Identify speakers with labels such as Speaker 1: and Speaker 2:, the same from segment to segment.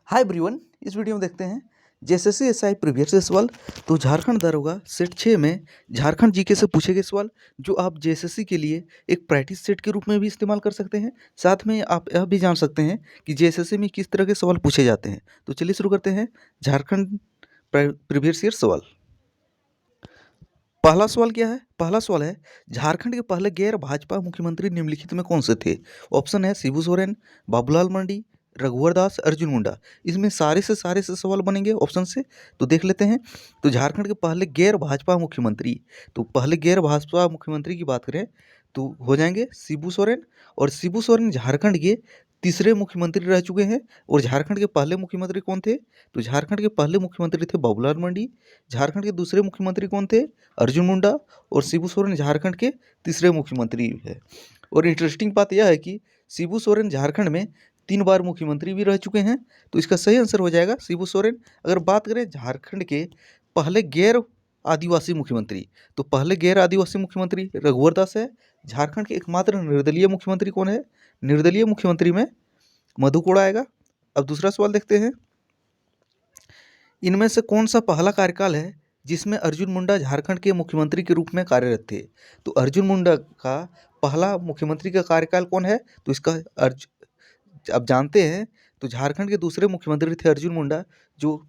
Speaker 1: Hi everyone, इस video में देखते हैं जेएसएससी एसआई प्रीवियस सवाल। तो झारखंड दरोगा सेट 6 में झारखंड जीके से पूछे गए सवाल जो आप जेएसएससी के लिए एक प्रैक्टिस सेट के रूप में भी इस्तेमाल कर सकते हैं। साथ में आप यह भी जान सकते हैं कि जेएसएससी में किस तरह के सवाल पूछे जाते हैं। तो चलिए शुरू करते हैं झारखंड प्रीवियस ईयर सवाल। पहला सवाल क्या है? पहला सवाल है झारखंड के पहले गैर भाजपा मुख्यमंत्री निम्नलिखित में कौन से थे? ऑप्शन है शिबू सोरेन, बाबूलाल मरांडी, रघुवर दास, अर्जुन मुंडा। इसमें सारे से सवाल बनेंगे ऑप्शन से। तो देख लेते हैं। तो झारखंड के पहले गैर भाजपा मुख्यमंत्री, तो पहले गैर भाजपा मुख्यमंत्री की बात करें तो हो जाएंगे शिबू सोरेन। और शिबू सोरेन झारखंड के तीसरे मुख्यमंत्री रह चुके हैं। और झारखंड के पहले मुख्यमंत्री कौन थे? तो झारखंड के पहले मुख्यमंत्री थे बाबूलाल मरांडी। झारखंड के दूसरे मुख्यमंत्री कौन थे? अर्जुन मुंडा। और शिबू सोरेन झारखंड के तीसरे मुख्यमंत्री है। और इंटरेस्टिंग बात यह है कि शिबू सोरेन झारखंड में 3 बार मुख्यमंत्री भी रह चुके हैं। तो इसका सही आंसर हो जाएगा शिबू सोरेन। अगर बात करें झारखंड के पहले गैर आदिवासी मुख्यमंत्री, तो पहले गैर आदिवासी मुख्यमंत्री रघुवर दास है। झारखंड के एकमात्र निर्दलीय मुख्यमंत्री कौन है? निर्दलीय मुख्यमंत्री में मधु कोड़ा आएगा। अब दूसरा सवाल देखते हैं। इनमें से कौन सा पहला कार्यकाल है जिसमें अर्जुन मुंडा झारखंड के मुख्यमंत्री के रूप में कार्यरत थे? तो अर्जुन मुंडा का पहला मुख्यमंत्री का कार्यकाल कौन है? तो इसका अब जानते हैं। तो झारखंड के दूसरे मुख्यमंत्री थे अर्जुन मुंडा, जो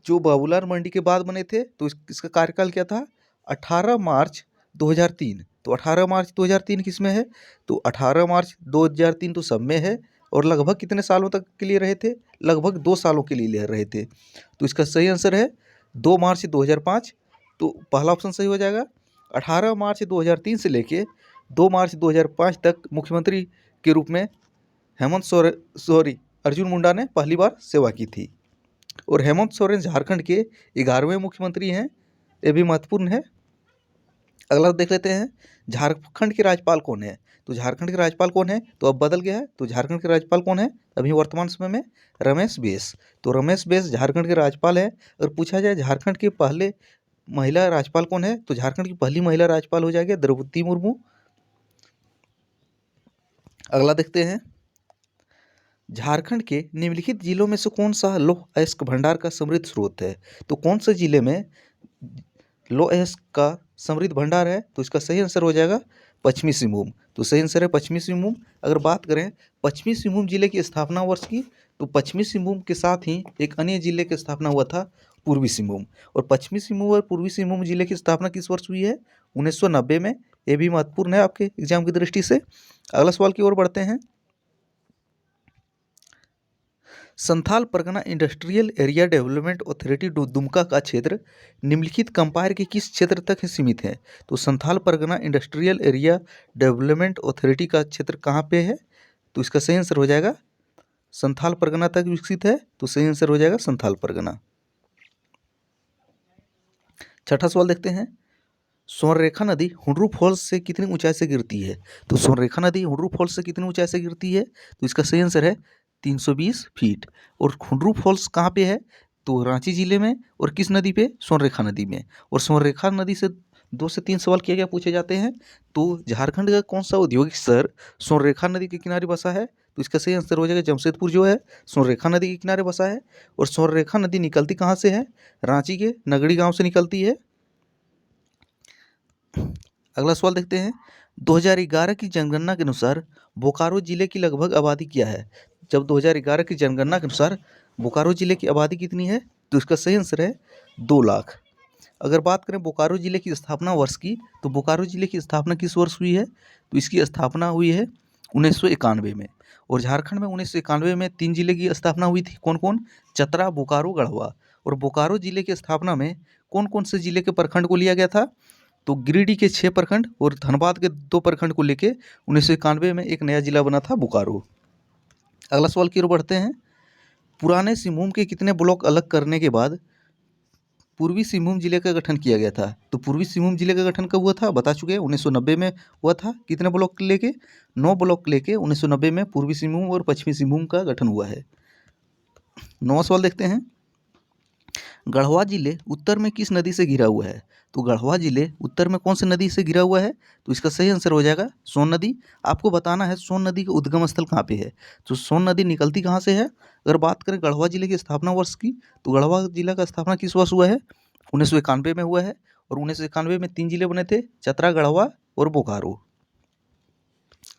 Speaker 1: जो बाबूलाल मरांडी के बाद बने थे। तो इसका कार्यकाल क्या था? 18 मार्च 2003। तो 18 मार्च 2003 किस में है? तो 18 मार्च 2003 तो सब में है। और लगभग कितने सालों तक के लिए रहे थे? लगभग 2 सालों के लिए रहे थे। तो इसका सही आंसर है 2 मार्च 2005। तो पहला ऑप्शन सही हो जाएगा। 18 मार्च 2003 से लेके 2 मार्च 2005 तक मुख्यमंत्री के रूप में अर्जुन मुंडा ने पहली बार सेवा की थी। और हेमंत सोरेन झारखंड के 11वें मुख्यमंत्री हैं। ये भी महत्वपूर्ण है। अगला देख लेते हैं। झारखंड के राज्यपाल कौन है? तो झारखंड के राज्यपाल कौन है? तो अब बदल गया है। तो झारखंड के राज्यपाल कौन है अभी वर्तमान समय में? रमेश बैस। तो रमेश बैस झारखंड के राज्यपाल है। अगर पूछा जाए झारखंड के पहले महिला राज्यपाल कौन है, तो झारखंड की पहली महिला राज्यपाल हो जाएगी द्रौपदी मुर्मू। अगला देखते हैं। झारखंड के निम्नलिखित जिलों में से कौन सा लौह अयस्क भंडार का समृद्ध स्रोत है? तो कौन से जिले में लौह अयस्क का समृद्ध भंडार है? तो इसका सही आंसर हो जाएगा पश्चिमी सिंहभूम। तो सही आंसर है पश्चिमी सिंहभूम। अगर बात करें पश्चिमी सिंहभूम जिले की स्थापना वर्ष की, तो पश्चिमी सिंहभूम के साथ ही एक अन्य जिले की स्थापना हुआ था पूर्वी सिंहभूम। और पश्चिमी सिंहभूम और पूर्वी सिंहभूम जिले की स्थापना किस वर्ष हुई है? 1990 में। ये भी महत्वपूर्ण है आपके एग्जाम की दृष्टि से। अगला सवाल की ओर बढ़ते हैं। Santhal Pargana industrial area development authority Dumka का क्षेत्र निम्नलिखित कंपायर के किस क्षेत्र तक सीमित है? तो Santhal Pargana industrial area development authority का क्षेत्र कहाँ पे है? तो इसका सही आंसर हो जाएगा संथाल परगना तक विकसित है। तो सही आंसर हो जाएगा संथाल परगना। छठा सवाल देखते हैं। स्वर्णरेखा नदी हुंडरू फॉल्स से कितनी ऊंचाई से गिरती है? तो स्वर्णरेखा नदी हुंडरू फॉल्स से कितनी ऊंचाई से गिरती है? तो इसका सही आंसर है 320 फीट। और हुंडरू फॉल्स कहाँ पे है? तो रांची जिले में। और किस नदी पे? स्वर्णरेखा नदी में। और स्वर्णरेखा नदी से 2 से 3 सवाल क्या पूछे जाते हैं। तो झारखंड का कौन सा औद्योगिक शहर स्वर्णरेखा नदी के किनारे बसा है? तो इसका सही आंसर हो जाएगा जमशेदपुर, जो है स्वर्णरेखा नदी के किनारे बसा है। और स्वर्णरेखा नदी निकलती कहाँ से है? रांची के नगड़ी गाँव से निकलती है। अगला सवाल देखते हैं। 2011 की जनगणना के अनुसार बोकारो जिले की लगभग आबादी क्या है? जब 2011 की जनगणना के अनुसार बोकारो जिले की आबादी कितनी है? तो इसका सही आंसर है 2 लाख। अगर बात करें बोकारो जिले की स्थापना वर्ष की, तो बोकारो जिले की स्थापना किस वर्ष हुई है? तो इसकी स्थापना हुई है 1991 में। और झारखंड में 1991 में 3 जिले की स्थापना हुई थी। कौन कौन? चतरा, बोकारो, गढ़वा। और बोकारो जिले की स्थापना में कौन कौन से जिले के प्रखंड को लिया गया था? तो गिरिडीह के 6 प्रखंड और धनबाद के 2 प्रखंड को लेके 1991 में एक नया जिला बना था बोकारो। अगला सवाल की ओर बढ़ते हैं। पुराने सिंहभूम के कितने ब्लॉक अलग करने के बाद पूर्वी सिंहभूम जिले का गठन किया गया था? तो पूर्वी सिंहभूम जिले का गठन कब हुआ था? बता चुके हैं 1990 में हुआ था। कितने ब्लॉक लेके? 9 ब्लॉक लेके 1990 में पूर्वी सिंहभूम और पश्चिमी सिंहभूम का गठन हुआ है। 9वां सवाल देखते हैं। गढ़वा जिले उत्तर में किस नदी से घिरा हुआ है? तो गढ़वा जिले उत्तर में कौन सी नदी से घिरा हुआ है? तो इसका सही आंसर हो जाएगा सोन नदी। आपको बताना है सोन नदी का उद्गम स्थल कहाँ पे है। तो सोन नदी निकलती कहाँ से है? अगर बात करें गढ़वा जिले की स्थापना वर्ष की, तो गढ़वा जिला का स्थापना किस वर्ष हुआ है? 1991 में हुआ है। और 1991 में 3 जिले बने थे, चतरा, गढ़वा और बोकारो।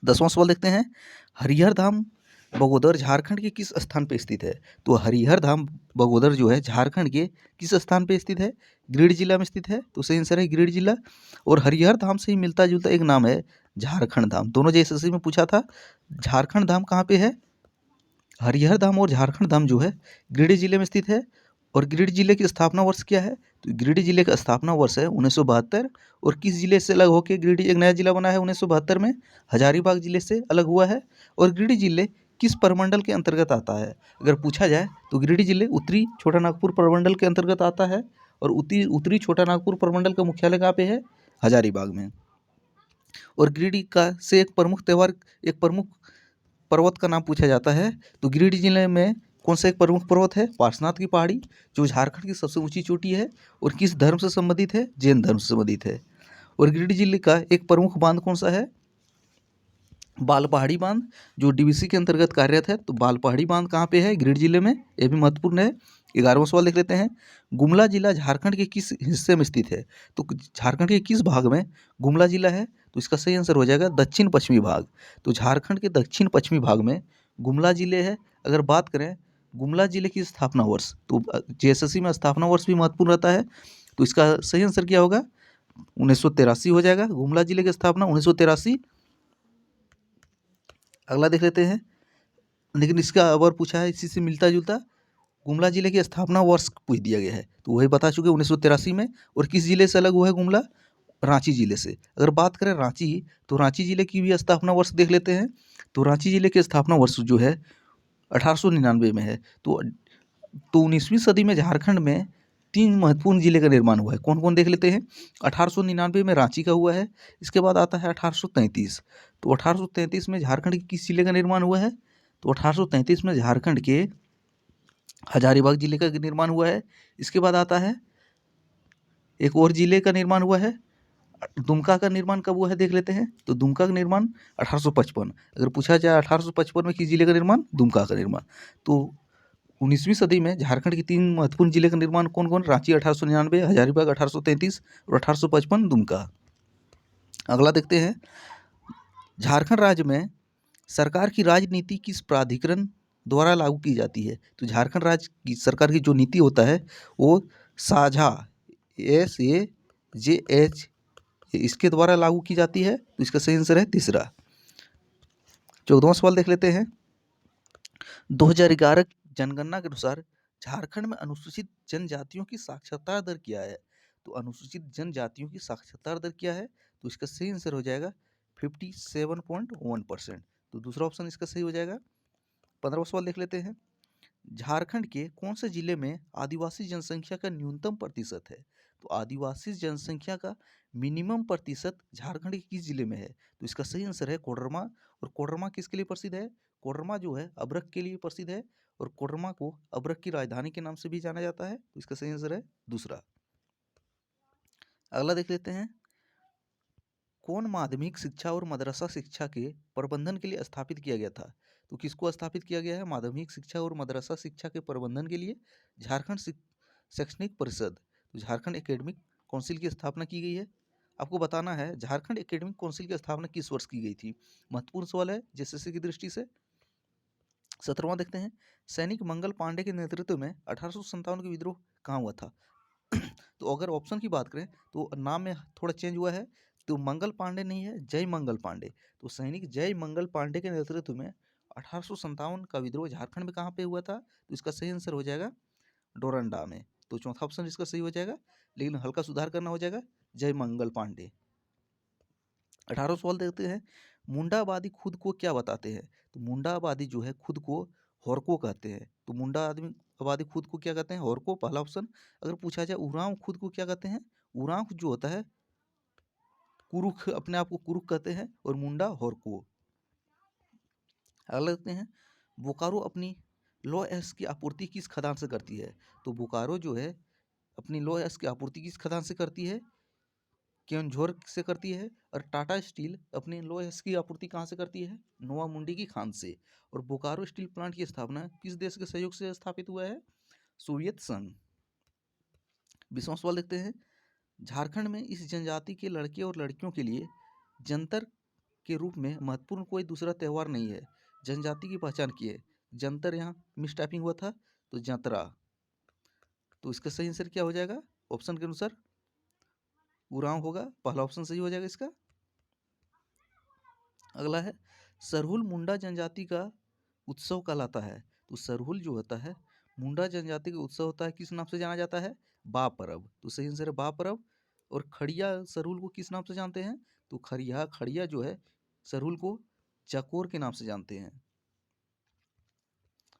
Speaker 1: 10वां सवाल देखते हैं, हरिहर धाम बगोदर झारखंड के किस स्थान पे स्थित है? तो हरिहर धाम बगोदर जो है झारखंड के किस स्थान पे स्थित है? गिरिडीह जिला में स्थित है। तो सही आंसर है गिरिडीह जिला। और हरिहर धाम से ही मिलता जुलता एक नाम है झारखंड धाम। दोनों जैसे में पूछा था, झारखंड धाम कहाँ पे है? हरिहर धाम और झारखंड धाम जो है गिरिडीह जिले में स्थित है। और गिरिडीह जिले की स्थापना वर्ष क्या है? तो गिरिडीह जिले का स्थापना वर्ष है 1972। और किस जिले से अलग होकर गिरिडीह एक नया जिला बना है 1972 में? हजारीबाग जिले से अलग हुआ है। और गिरिडीह जिले किस प्रमंडल के अंतर्गत आता है? अगर पूछा जाए तो गिरिडीह जिले उत्तरी छोटा नागपुर प्रमंडल के अंतर्गत आता है। और उत्तरी छोटा नागपुर प्रमंडल का मुख्यालय कहाँ पे है? हजारीबाग में। और गिरिडीह का से एक प्रमुख पर्वत का नाम पूछा जाता है। तो गिरिडीह जिले में कौन सा एक प्रमुख पर्वत है? पार्श्वनाथ की पहाड़ी, जो झारखंड की सबसे ऊंची चोटी है। और किस धर्म से संबंधित है? जैन धर्म से संबंधित है। और गिरिडीह जिले का एक प्रमुख बांध कौन सा है? बाल पहाड़ी बांध, जो डीवीसी के अंतर्गत कार्यरत है। तो बाल पहाड़ी बांध कहाँ पे है? गिरिडीह जिले में। ये भी महत्वपूर्ण है। 11वां सवाल देख लेते हैं, गुमला जिला झारखंड के किस हिस्से में स्थित है? तो झारखंड के किस भाग में गुमला जिला है? तो इसका सही आंसर हो जाएगा दक्षिण पश्चिमी भाग। तो झारखंड के दक्षिण पश्चिमी भाग में गुमला जिले है। अगर बात करें गुमला जिले की स्थापना वर्ष, तो जेएसएससी में स्थापना वर्ष भी महत्वपूर्ण रहता है। तो इसका सही आंसर क्या होगा? 1983 हो जाएगा। गुमला जिले की स्थापना 1983। अगला देख लेते हैं, लेकिन इसका अवर पूछा है इसी से मिलता जुलता, गुमला जिले की स्थापना वर्ष पूछ दिया गया है। तो वही बता चुके 1983 में। और किस जिले से अलग हुआ है गुमला? रांची जिले से। अगर बात करें रांची, तो रांची जिले की भी स्थापना वर्ष देख लेते हैं। तो रांची जिले की स्थापना वर्ष जो है 1899 में है। तो 19वीं सदी में झारखंड में 3 महत्वपूर्ण जिले का निर्माण हुआ है। कौन कौन देख लेते हैं। 1899 में रांची का हुआ है। इसके बाद आता है 1833। तो 1833 में झारखंड के किस जिले का निर्माण हुआ है? तो 1833 में झारखंड के हजारीबाग जिले का निर्माण हुआ है। इसके बाद आता है एक और जिले का निर्माण हुआ है, दुमका का निर्माण कब हुआ है देख लेते हैं। तो दुमका का निर्माण 1855। अगर पूछा जाए 1855 में किस जिले का निर्माण? दुमका का निर्माण। तो 19वीं सदी में झारखंड के 3 महत्वपूर्ण जिले का निर्माण कौन कौन? रांची 1899, हजारीबाग 1833 और 1855 दुमका। अगला देखते हैं, झारखंड राज्य में सरकार की राजनीति किस प्राधिकरण द्वारा लागू की जाती है? तो झारखंड राज्य की सरकार की जो नीति होता है वो साझा SAJH इसके द्वारा लागू की जाती है। तो इसका सही आंसर है तीसरा। 14वां सवाल देख लेते हैं, 2011 जनगणना के अनुसार झारखंड में अनुसूचित जनजातियों की साक्षरता दर क्या है? तो अनुसूचित जनजातियों की साक्षरता दर क्या है? तो इसका सही आंसर हो जाएगा 57.1%। तो दूसरा ऑप्शन इसका सही हो जाएगा। 15वां सवाल देख लेते हैं, झारखंड के कौन से जिले में आदिवासी जनसंख्या का न्यूनतम प्रतिशत है? तो आदिवासी जनसंख्या का मिनिमम प्रतिशत झारखंड के किस जिले में है? तो इसका सही आंसर है कोडरमा। और कोडरमा किसके लिए प्रसिद्ध है? कोडरमा जो है अभ्रक के लिए प्रसिद्ध है। और कोडरमा को अभ्रक की राजधानी के नाम से भी जाना जाता है। तो इसका सही आंसर है दूसरा। अगला देख लेते हैं, कौन माध्यमिक शिक्षा और मदरसा शिक्षा के प्रबंधन के लिए स्थापित किया गया था? तो किसको स्थापित किया गया है माध्यमिक शिक्षा और मदरसा शिक्षा के प्रबंधन के लिए? झारखंड शैक्षणिक परिषद। तो झारखंड एकेडमिक काउंसिल की स्थापना की गई है। आपको बताना है झारखंड एकेडमिक काउंसिल की स्थापना किस वर्ष की गई थी। महत्वपूर्ण सवाल है जेएसएससी की दृष्टि से। 17वां देखते हैं, सैनिक मंगल पांडे के नेतृत्व में 1857 का विद्रोह कहाँ हुआ था? तो अगर ऑप्शन की बात करें तो नाम में थोड़ा चेंज हुआ है। तो मंगल पांडे नहीं है, जय मंगल पांडे। तो सैनिक जय मंगल पांडे के नेतृत्व में 1857 का विद्रोह झारखंड में कहाँ पे हुआ था? तो इसका सही आंसर हो जाएगा डोरंडा में। तो चौथा ऑप्शन इसका सही हो जाएगा, लेकिन हल्का सुधार करना हो जाएगा जय मंगल पांडे। 18वां सवाल देखते हैं, मुंडावादी खुद को क्या बताते हैं? तो मुंडावादी जो है खुद को होरको कहते हैं। तो मुंडावादी खुद को क्या कहते हैं? होरको, पहला ऑप्शन। अगर पूछा जाए उरांव खुद को क्या कहते हैं? उरांव जो होता है कुरुख, अपने आप को कुरुख कहते हैं। और मुंडा होरको। अगला देखते हैं, बोकारो अपनी लौह अयस्क की आपूर्ति किस खदान से करती है? तो बोकारो जो है अपनी लौह अयस्क की आपूर्ति किस खदान से करती है? केंझोर से करती है, और टाटा स्टील अपने लोहेस की आपूर्ति कहाँ से करती है? नोवा मुंडी की खान से। और बोकारो स्टील प्लांट की स्थापना किस देश के सहयोग से स्थापित हुआ है? सोवियत संघ। 20वां सवाल देखते हैं। झारखंड में इस जनजाति के लड़के और लड़कियों के लिए जंतर के रूप में महत्वपूर्ण कोई दूसरा त्यौहार नहीं है। जनजाति की पहचान की है। जंतर यहाँ मिस टाइपिंग हुआ था, तो जंतरा। तो इसका सही आंसर क्या हो जाएगा? ऑप्शन के अनुसार उरांव होगा, पहला ऑप्शन सही हो जाएगा इसका। अगला है, सरहुल मुंडा जनजाति का उत्सव कहलाता है। तो सरहुल जो होता है मुंडा जनजाति का उत्सव होता है, किस नाम से जाना जाता है? बा परब। तो सही आंसर है बा परब। और खड़िया सरहुल को किस नाम से जानते हैं? तो खड़िया जो है सरहुल को चकोर के नाम से जानते हैं।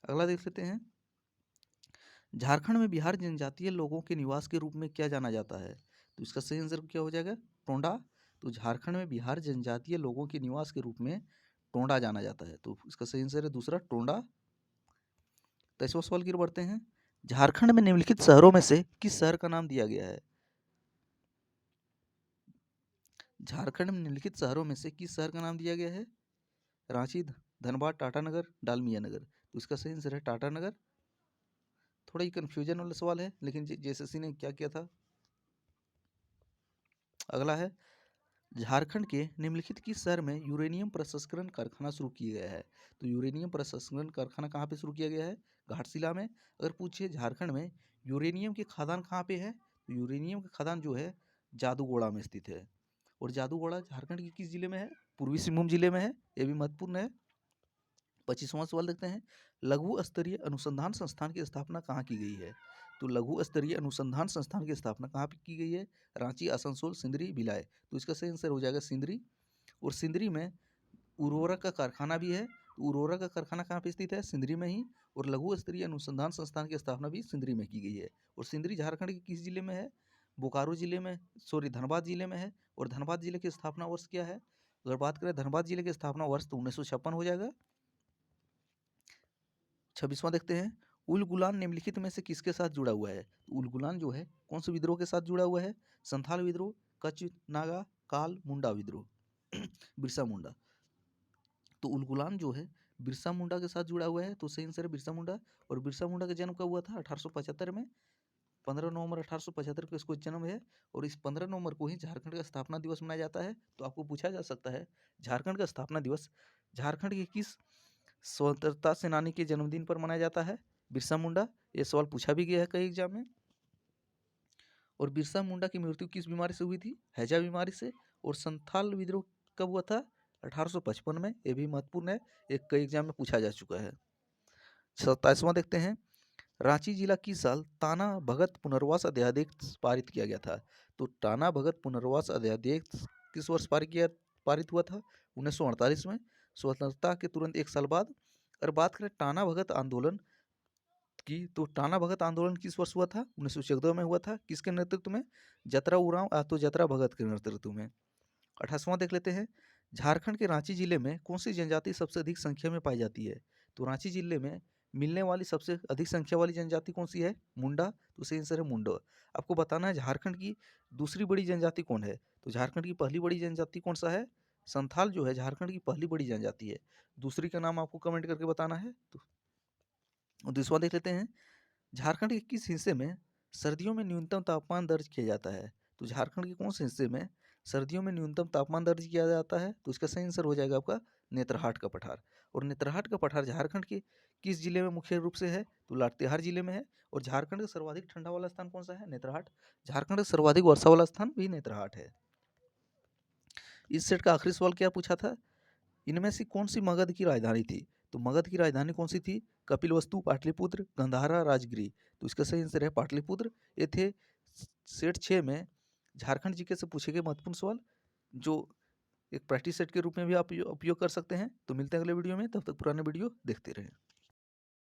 Speaker 1: अगला देख लेते हैं। झारखंड में बिहार जनजातीय लोगों के निवास के रूप में क्या जाना जाता है? तो इसका सही आंसर क्या हो जाएगा? टोंडा। तो झारखंड में बिहार जनजातीय लोगों के निवास के रूप में टोंडा जाना जाता है। तो इसका सही आंसर है दूसरा, टोंडा। 23वां सवाल की ओर बढ़ते हैं। झारखंड में निम्नलिखित शहरों में से किस शहर का नाम दिया गया है? झारखंड में निम्नलिखित शहरों में से किस शहर का नाम दिया गया है? रांची, धनबाद, टाटानगर, डालमिया नगर। तो इसका सही आंसर है टाटानगर। थोड़ा ही कंफ्यूजन वाला सवाल है, लेकिन जेएसएससी ने क्या किया था। अगला है, झारखंड के निम्नलिखित किस शहर में यूरेनियम प्रसंस्करण कारखाना शुरू किया गया है? तो यूरेनियम प्रसंस्करण कारखाना कहाँ पे शुरू किया गया है? घाटशिला में। अगर पूछे झारखंड में यूरेनियम के खदान कहाँ पे है, तो यूरेनियम के खदान जो है जादूगोड़ा में स्थित है। और जादूगोड़ा झारखंड के किस जिले में है? पूर्वी सिंहभूम जिले में है। ये भी महत्वपूर्ण है। 25वां सवाल देखते हैं। लघु स्तरीय अनुसंधान संस्थान की स्थापना कहाँ की गई है? तो लघु स्तरीय अनुसंधान संस्थान की स्थापना कहाँ पे की गई है? रांची, आसनसोल, सिंदरी, भिलाई। तो इसका सही आंसर हो जाएगा सिंदरी। और सिंदरी में उर्वरक का कारखाना भी है। तो उर्वरक का कारखाना कहाँ पे स्थित है? सिंदरी में ही। और लघु स्तरीय अनुसंधान संस्थान की स्थापना भी सिंदरी में की गई है। और सिंदरी झारखंड के किस जिले में है? बोकारो जिले में, सॉरी धनबाद जिले में है। और धनबाद जिले की स्थापना वर्ष क्या है? अगर बात करें धनबाद जिले की स्थापना वर्ष, तो 1956 हो जाएगा। 26वां देखते हैं। उल गुलान निम्नलिखित में से किसके साथ जुड़ा हुआ है? तो उल गुलान जो है कौन से विद्रोह के साथ जुड़ा हुआ है? संथाल विद्रोह, कच्छ, नागा, काल, मुंडा विद्रोह, बिरसा मुंडा। तो उल गुलान जो है बिरसा मुंडा के साथ जुड़ा हुआ है। तो सही आंसर है बिरसा मुंडा। और बिरसा मुंडा का जन्म कब हुआ था? 1875 में। 15 नवंबर 1875 को इसको जन्म है। और इस 15 नवंबर को ही झारखंड का स्थापना दिवस मनाया जाता है। तो आपको पूछा जा सकता है, झारखंड का स्थापना दिवस झारखंड के किस स्वतंत्रता सेनानी के जन्मदिन पर मनाया जाता है? बिरसा मुंडा। ये सवाल पूछा भी गया है कई एग्जाम में। और बिरसा मुंडा की मृत्यु किस बीमारी से हुई थी? हैजा बीमारी से। और संथाल विद्रोह कब हुआ था? 1855 में। ये भी महत्वपूर्ण है, एक कई एग्जाम में पूछा जा चुका है। 27वां देखते हैं। रांची जिला किस साल ताना भगत पुनर्वास अध्यादेश पारित किया गया था? तो ताना भगत पुनर्वास अध्यादेश किस वर्ष पारित हुआ था? 1948 में, स्वतंत्रता के तुरंत एक साल बाद। अगर बात करें टाना भगत आंदोलन की, तो टाना भगत आंदोलन किस वर्ष हुआ था? 1914 में हुआ था। किसके नेतृत्व में? जतरा उरांव तो जतरा भगत के नेतृत्व में। 28वां देख लेते हैं। झारखंड के रांची जिले में कौन सी जनजाति सबसे अधिक संख्या में पाई जाती है? तो रांची जिले में मिलने वाली सबसे अधिक संख्या वाली जनजाति कौन सी है? मुंडा। तो सही आंसर है मुंडा। आपको बताना है झारखंड की दूसरी बड़ी जनजाति कौन है? तो झारखंड की पहली बड़ी जनजाति कौन सा है? संथाल जो है झारखंड की पहली बड़ी जनजाति है। दूसरी का नाम आपको कमेंट करके बताना है। तो दूसरा देख लेते हैं। झारखंड के किस हिस्से में सर्दियों में न्यूनतम तापमान दर्ज किया जाता है? तो झारखंड के कौन से हिस्से में सर्दियों में न्यूनतम तापमान दर्ज किया जाता है? तो इसका सही आंसर हो जाएगा आपका नेतरहाट का पठार। और नेतरहाट का पठार झारखंड के किस जिले में मुख्य रूप से है? तो लातेहार जिले में है। और झारखंड का सर्वाधिक ठंडा वाला स्थान कौन सा है? नेतरहाट। झारखंड का सर्वाधिक वर्षा वाला स्थान भी नेतरहाट है। इस सेट का आखिरी सवाल क्या पूछा था? इनमें से कौन सी मगध की राजधानी थी? तो मगध की राजधानी कौन सी थी? कपिलवस्तु, पाटलिपुत्र, गंधारा, राजगिरी। तो इसका सही आंसर है पाटलिपुत्र। ये थे सेट 6 में झारखंड जीके से पूछे गए महत्वपूर्ण सवाल, जो एक प्रैक्टिस सेट के रूप में भी आप उपयोग कर सकते हैं। तो मिलते हैं अगले वीडियो में, तब तक पुराने वीडियो देखते रहें।